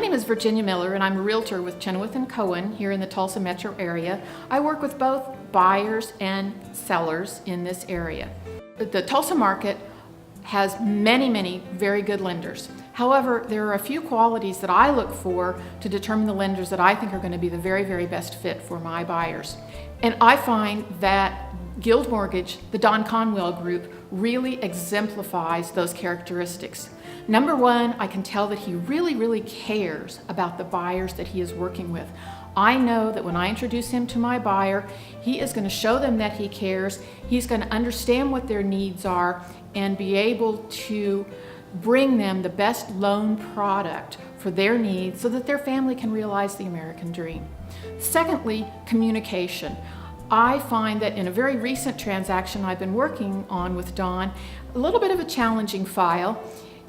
name is Virginia Miller, and I'm a realtor with Chenoweth & Cohen here in the Tulsa metro area. I work with both buyers and sellers in this area. The Tulsa market has many very good lenders. However, there are a few qualities that I look for to determine the lenders that I think are going to be the very best fit for my buyers. And I find that Guild Mortgage, the Don Conwell Group, really exemplifies those characteristics. Number one, I can tell that he really cares about the buyers that he is working with. I know that when I introduce him to my buyer, he is going to show them that he cares. He's going to understand what their needs are and be able to bring them the best loan product for their needs so that their family can realize the American dream. Secondly, communication. I find that in a very recent transaction I've been working on with Don, a little bit of a challenging file.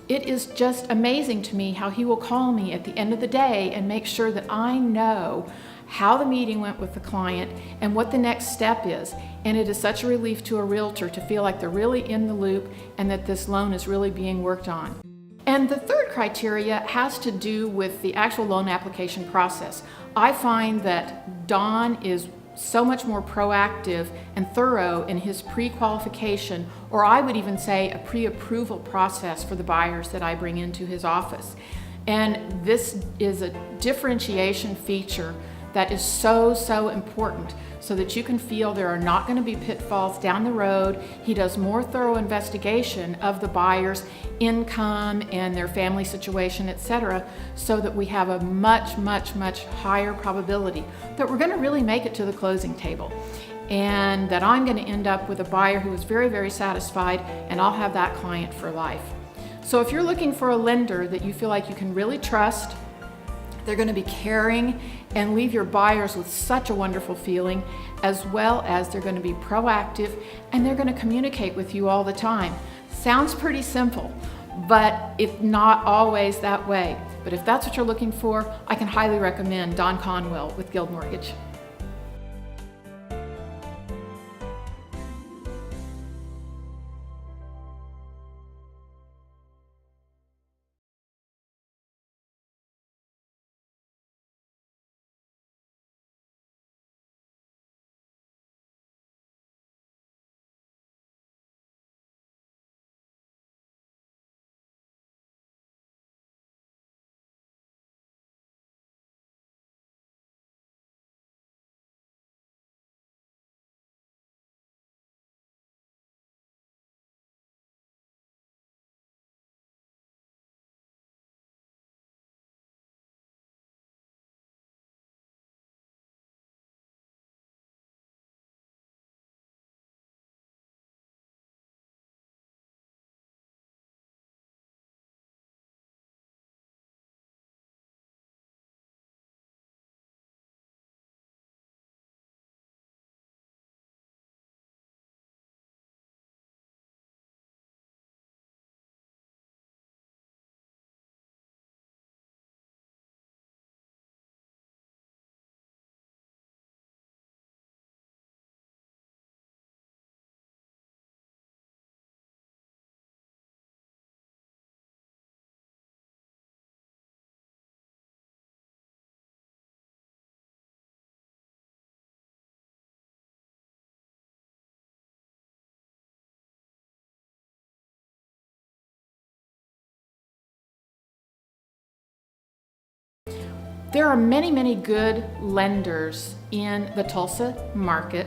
It is just amazing to me how he will call me at the end of the day and make sure that I know how the meeting went with the client and what the next step is. And it is such a relief to a realtor to feel like they're really in the loop and that this loan is really being worked on. And the third criteria has to do with the actual loan application process. I find that Don is so much more proactive and thorough in his pre-qualification, or I would even say a pre-approval process for the buyers that I bring into his office. And this is a differentiation feature that is so important so that you can feel there are not going to be pitfalls down the road. He does more thorough investigation of the buyer's income and their family situation, etc., so that we have a much higher probability that we're going to really make it to the closing table, and that I'm going to end up with a buyer who is very satisfied, and I'll have that client for life. So if you're looking for a lender that you feel like you can really trust, they're going to be caring and leave your buyers with such a wonderful feeling, as well as they're going to be proactive and they're going to communicate with you all the time. Sounds pretty simple, but it's not always that way. But if that's what you're looking for, I can highly recommend Don Conwell with Guild Mortgage. There are many good lenders in the Tulsa market.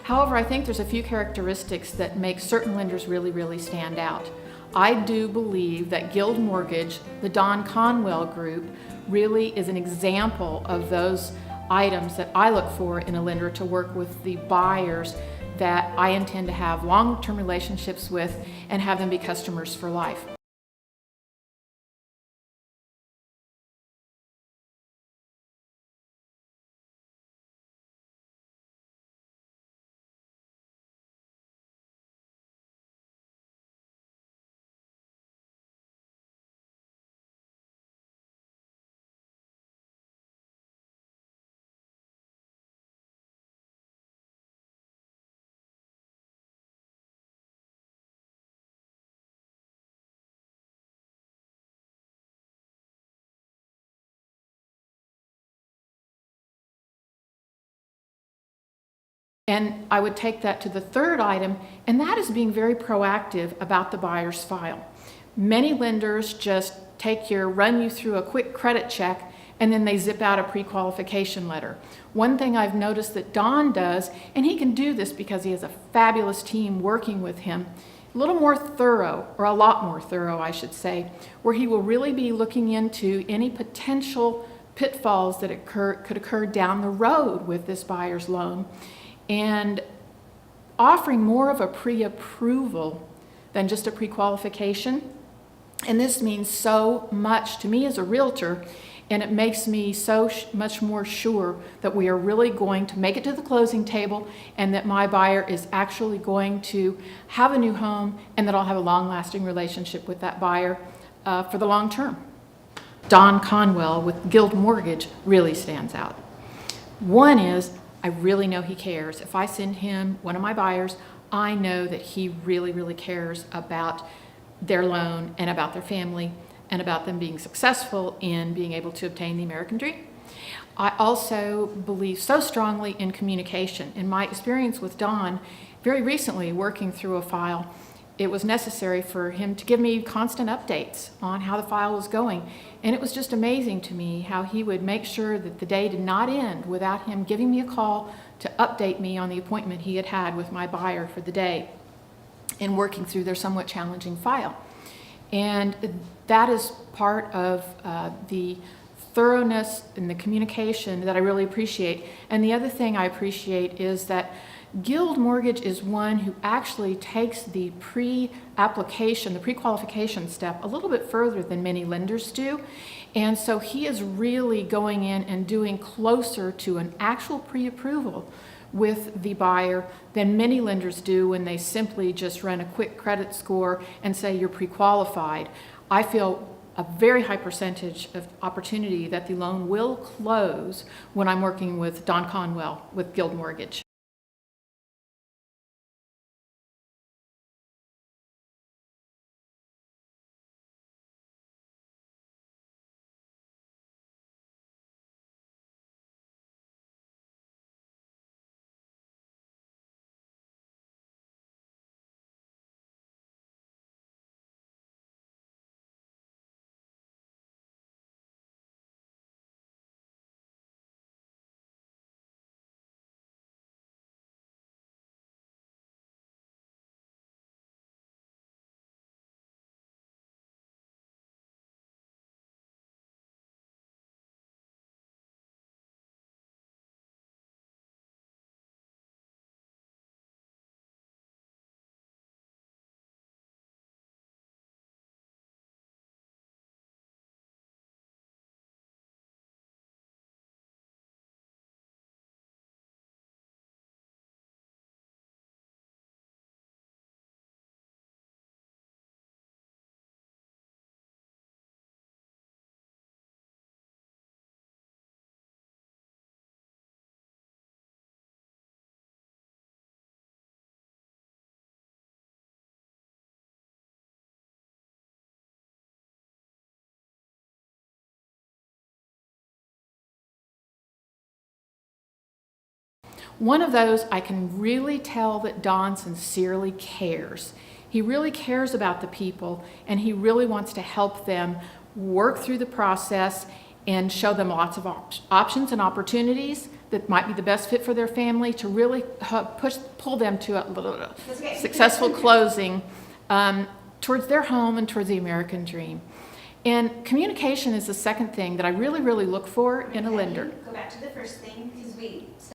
However, I think there's a few characteristics that make certain lenders really stand out. I do believe that Guild Mortgage, the Don Conwell Group, really is an example of those items that I look for in a lender to work with the buyers that I intend to have long-term relationships with and have them be customers for life. And I would take that to the third item, and that is being very proactive about the buyer's file. Many lenders just run you through a quick credit check, and then they zip out a pre-qualification letter. One thing I've noticed that Don does, and he can do this because he has a fabulous team working with him, a little more thorough, or a lot more thorough, I should say, where he will really be looking into any potential pitfalls that could occur down the road with this buyer's loan, and offering more of a pre-approval than just a pre-qualification. And this means so much to me as a realtor, and it makes me so much more sure that we are really going to make it to the closing table, and that my buyer is actually going to have a new home, and that I'll have a long-lasting relationship with that buyer for the long term. Don Conwell with Guild Mortgage really stands out. One is, I really know he cares. If I send him one of my buyers, I know that he really, really cares about their loan and about their family and about them being successful in being able to obtain the American dream. I also believe so strongly in communication. In my experience with Don, very recently working through a file, it was necessary for him to give me constant updates on how the file was going. And it was just amazing to me how he would make sure that the day did not end without him giving me a call to update me on the appointment he had with my buyer for the day and working through their somewhat challenging file. And that is part of the thoroughness and the communication that I really appreciate. And the other thing I appreciate is that Guild Mortgage is one who actually takes the pre-application, the pre-qualification step a little bit further than many lenders do. And so he is really going in and doing closer to an actual pre-approval with the buyer than many lenders do when they simply just run a quick credit score and say you're pre-qualified. I feel a very high percentage of opportunity that the loan will close when I'm working with Don Conwell with Guild Mortgage. One of those, I can really tell that Don sincerely cares. He really cares about the people, and he really wants to help them work through the process and show them lots of options and opportunities that might be the best fit for their family to really pull them to a successful closing towards their home and towards the American dream. And communication is the second thing that I really, really look for in a lender. Go back to the first thing, because we